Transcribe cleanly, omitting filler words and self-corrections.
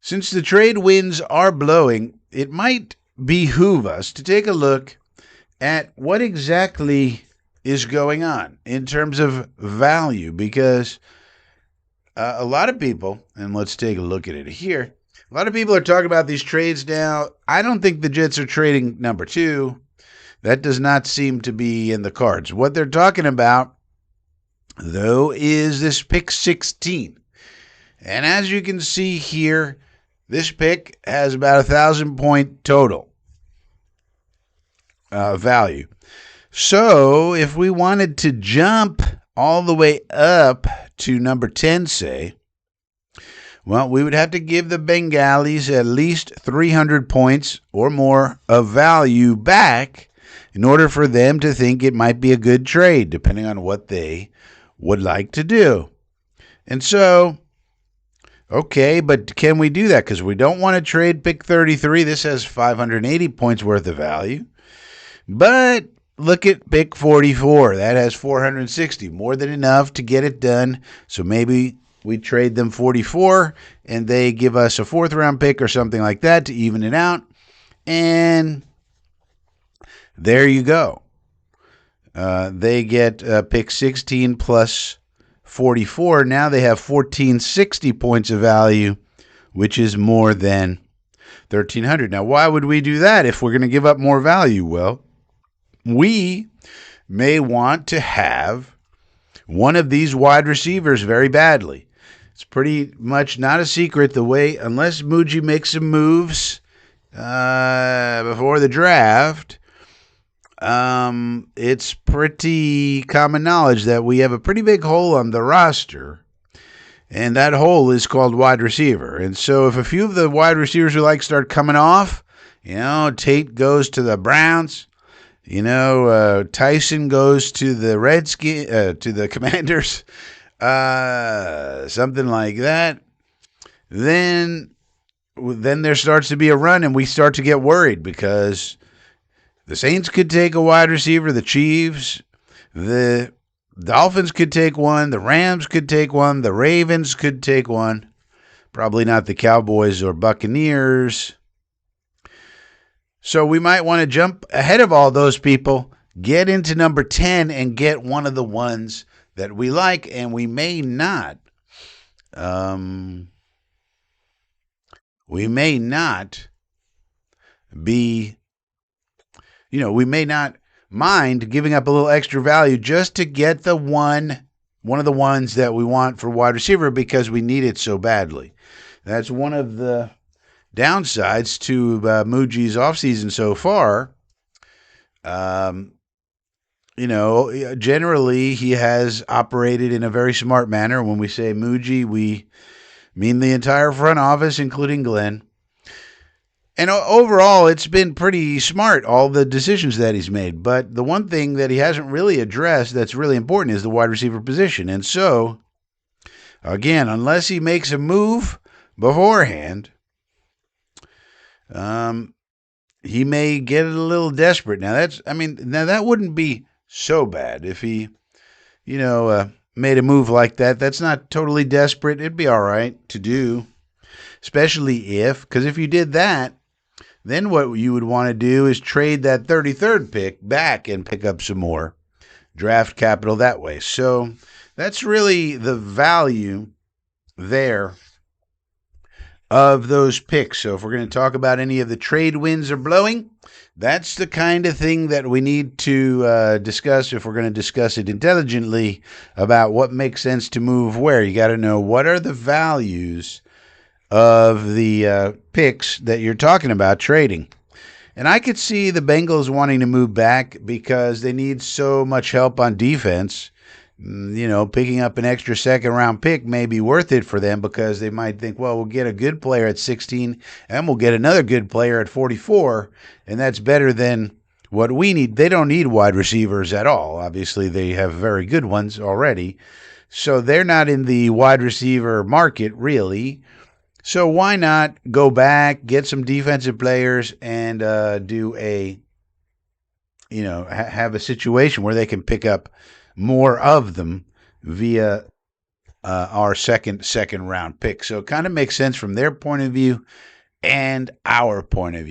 Since the trade winds are blowing, it might behoove us to take a look at what exactly is going on in terms of value, because a lot of people, and let's take a look at it here, a lot of people are talking about these trades now. I don't think the Jets are trading number 2. That does not seem to be in the cards. What they're talking about, though, is this pick 16. And as you can see here, this pick has about 1,000-point total value. So if we wanted to jump all the way up to number 10, say, well, we would have to give the Bengalis at least 300 points or more of value back in order for them to think it might be a good trade, depending on what they would like to do. And so, okay, but can we do that? Because we don't want to trade pick 33. This has 580 points worth of value. But look at pick 44. That has 460, more than enough to get it done. So maybe we trade them 44 and they give us a 4th round pick or something like that to even it out. And there you go. They get pick 16 plus 44. Now they have 1,460 points of value, which is more than 1,300. Now, why would we do that if we're going to give up more value? Well, we may want to have one of these wide receivers very badly. It's pretty much not a secret the way, unless Muji makes some moves before the draft, it's pretty common knowledge that we have a pretty big hole on the roster, and that hole is called wide receiver. And so if a few of the wide receivers we like start coming off, Tate goes to the Browns, Tyson goes to the Redskins, to the Commanders, something like that, then there starts to be a run, and we start to get worried because the Saints could take a wide receiver, the Chiefs, the Dolphins could take one, the Rams could take one, the Ravens could take one, probably not the Cowboys or Buccaneers. So we might want to jump ahead of all those people, get into number 10, and get one of the ones that we like, and we may not be, we may not mind giving up a little extra value just to get the one of the ones that we want for wide receiver because we need it so badly. That's one of the downsides to Muji's offseason so far. Generally he has operated in a very smart manner. When we say Muji, we mean the entire front office, including Glenn. And overall, it's been pretty smart, all the decisions that he's made. But the one thing that he hasn't really addressed that's really important is the wide receiver position. And so, again, unless he makes a move beforehand, he may get a little desperate. Now that wouldn't be so bad if he, made a move like that. That's not totally desperate. It'd be all right to do, especially because if you did that, then what you would want to do is trade that 33rd pick back and pick up some more draft capital that way. So that's really the value there of those picks. So if we're going to talk about any of the trade winds are blowing, that's the kind of thing that we need to discuss if we're going to discuss it intelligently about what makes sense to move where. You got to know what are the values of the picks that you're talking about trading. And I could see the Bengals wanting to move back because they need so much help on defense. Picking up an extra 2nd-round pick may be worth it for them because they might think, well, we'll get a good player at 16 and we'll get another good player at 44, and that's better than what we need. They don't need wide receivers at all. Obviously, they have very good ones already. So they're not in the wide receiver market, really. So why not go back, get some defensive players, and do have a situation where they can pick up more of them via our second round pick. So it kind of makes sense from their point of view and our point of view.